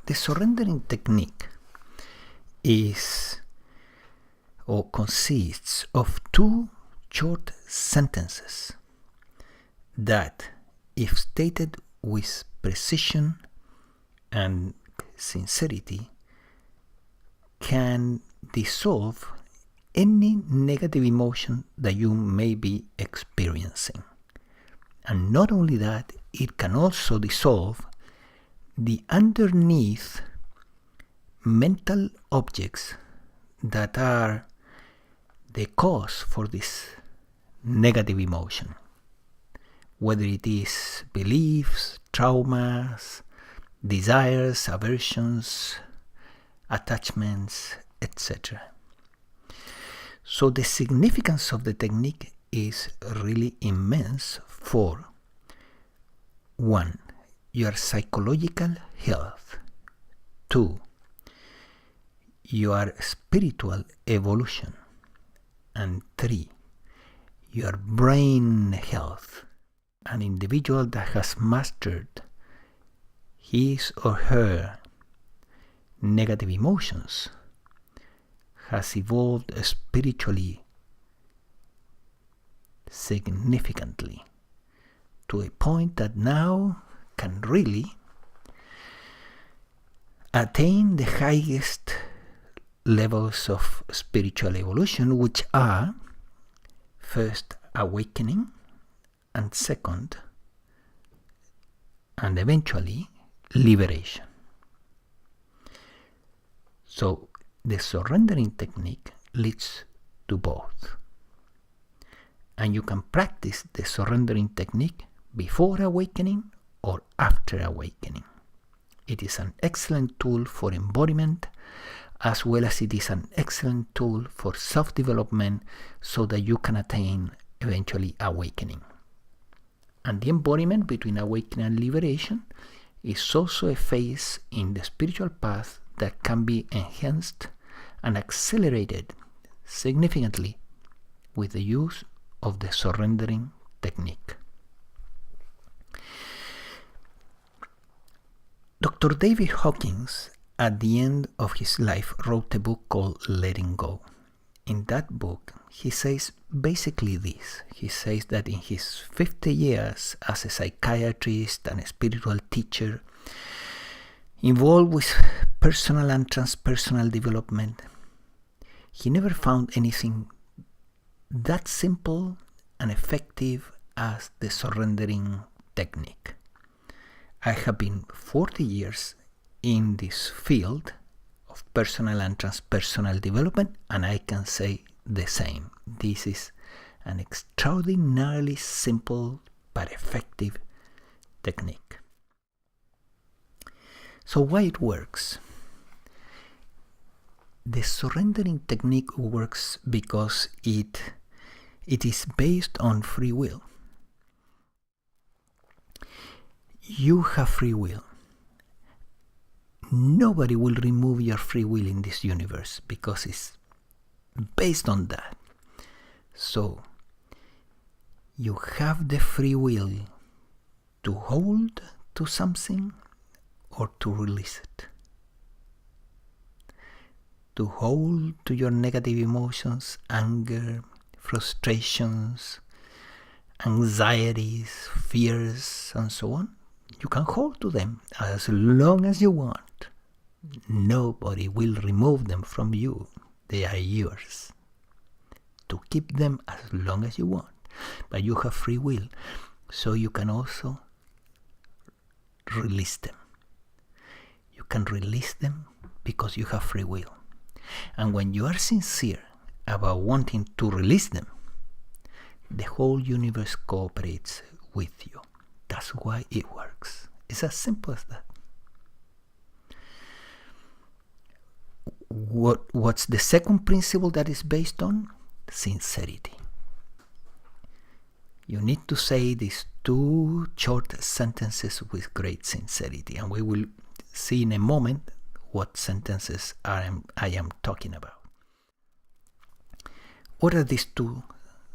The surrendering technique is or consists of two short sentences that, if stated with precision and sincerity, can dissolve any negative emotion that you may be experiencing. And not only that, it can also dissolve the underneath mental objects that are the cause for this negative emotion, whether it is beliefs, traumas, desires, aversions, attachments, etc. So the significance of the technique is really immense for 1. Your psychological health. 2. Your spiritual evolution. And 3. Your brain health. An individual that has mastered his or her negative emotions has evolved spiritually significantly to a point that now can really attain the highest levels of spiritual evolution, which are first awakening, and second, and eventually, liberation. So the surrendering technique leads to both. And you can practice the surrendering technique before awakening or after awakening. It is an excellent tool for embodiment, as well as it is an excellent tool for self-development so that you can attain eventually awakening. And the embodiment between awakening and liberation is also a phase in the spiritual path that can be enhanced and accelerated significantly with the use of the surrendering technique. Dr. David Hawkins, at the end of his life, wrote a book called Letting Go. In that book, he says basically this. He says that in his 50 years as a psychiatrist and a spiritual teacher, involved with personal and transpersonal development, he never found anything that simple and effective as the surrendering technique. I have been 40 years in this field of personal and transpersonal development, and I can say the same. This is an extraordinarily simple but effective technique. So why it works? The surrendering technique works because it is based on free will. You have free will. Nobody will remove your free will in this universe because it's based on that. So you have the free will to hold to something or to release it. To hold to your negative emotions, anger, frustrations, anxieties, fears, and so on. You can hold to them as long as you want. Nobody will remove them from you. They are yours. To keep them as long as you want. But you have free will, so you can also release them. You can release them because you have free will. And when you are sincere about wanting to release them, the whole universe cooperates with you. That's why it works. It's as simple as that. What's the second principle that is based on? Sincerity. You need to say these two short sentences with great sincerity, and we will see in a moment what sentences I am talking about. What are these two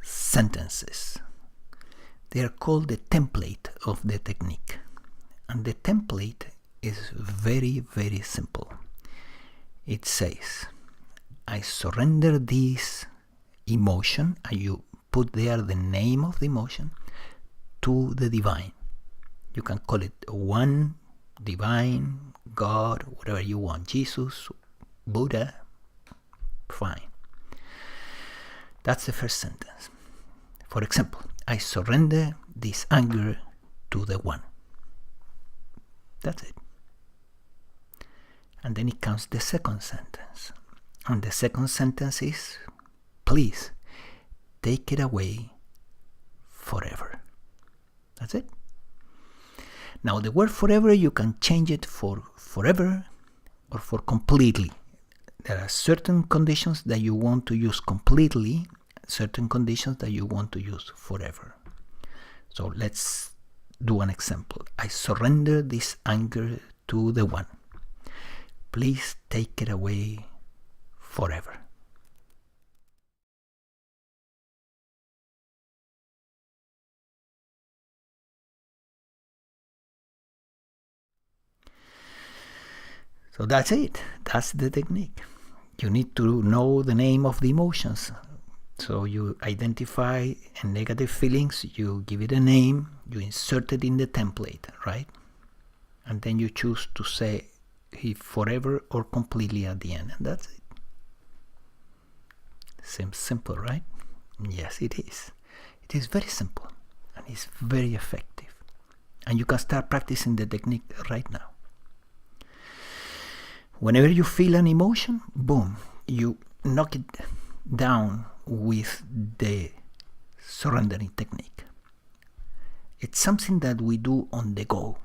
sentences? They are called the template of the technique. And the template is very, very simple. It says, I surrender this emotion, and you put there the name of the emotion, to the divine. You can call it one, divine, God, whatever you want, Jesus, Buddha, fine. That's the first sentence. For example, I surrender this anger to the one. That's it. And then it comes the second sentence. And the second sentence is, please take it away forever. That's it. Now the word forever, you can change it for forever or for completely. There are certain conditions that you want to use completely, certain conditions that you want to use forever. So let's do an example. I surrender this anger to the one. Please take it away forever. So that's it. That's the technique. You need to know the name of the emotions. So you identify negative feelings, you give it a name, you insert it in the template, right? And then you choose to say forever or completely at the end, and that's it. Seems simple, right? Yes, it is. It is very simple, and it's very effective. And you can start practicing the technique right now. Whenever you feel an emotion, boom, you knock it down with the surrendering technique. It's something that we do on the go.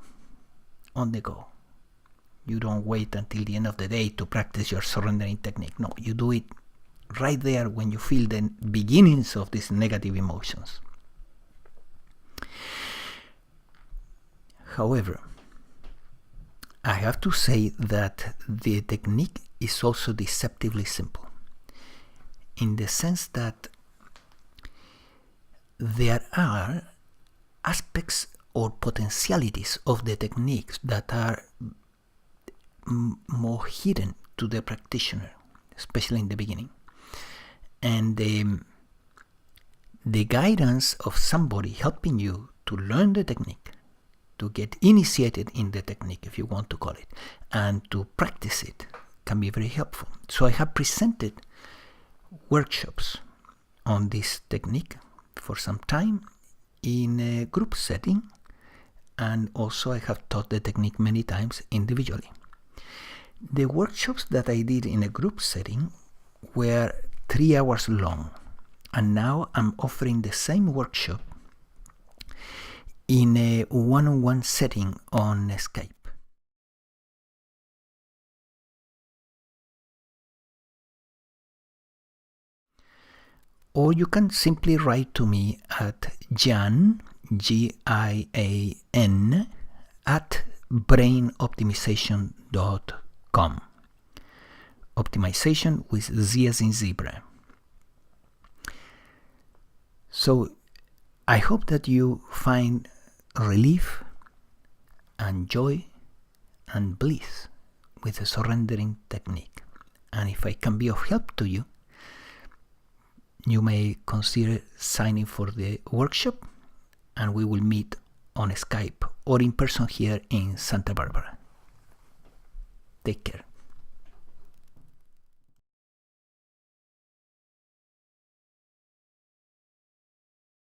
On the go. You don't wait until the end of the day to practice your surrendering technique. No, you do it right there when you feel the beginnings of these negative emotions. However, I have to say that the technique is also deceptively simple, in the sense that there are aspects or potentialities of the techniques that are more hidden to the practitioner, especially in the beginning. And the guidance of somebody helping you to learn the technique, to get initiated in the technique, if you want to call it, and to practice it, can be very helpful. So I have presented workshops on this technique for some time in a group setting, and also I have taught the technique many times individually. The workshops that I did in a group setting were 3 hours long, and now I'm offering the same workshop in a one-on-one setting on Skype. Or you can simply write to me at Gian, G-I-A-N, at brainoptimization.com. Optimization with Z as in zebra. So I hope that you find relief and joy and bliss with the surrendering technique. And if I can be of help to you, you may consider signing for the workshop, and we will meet on Skype or in person here in Santa Barbara. Take care.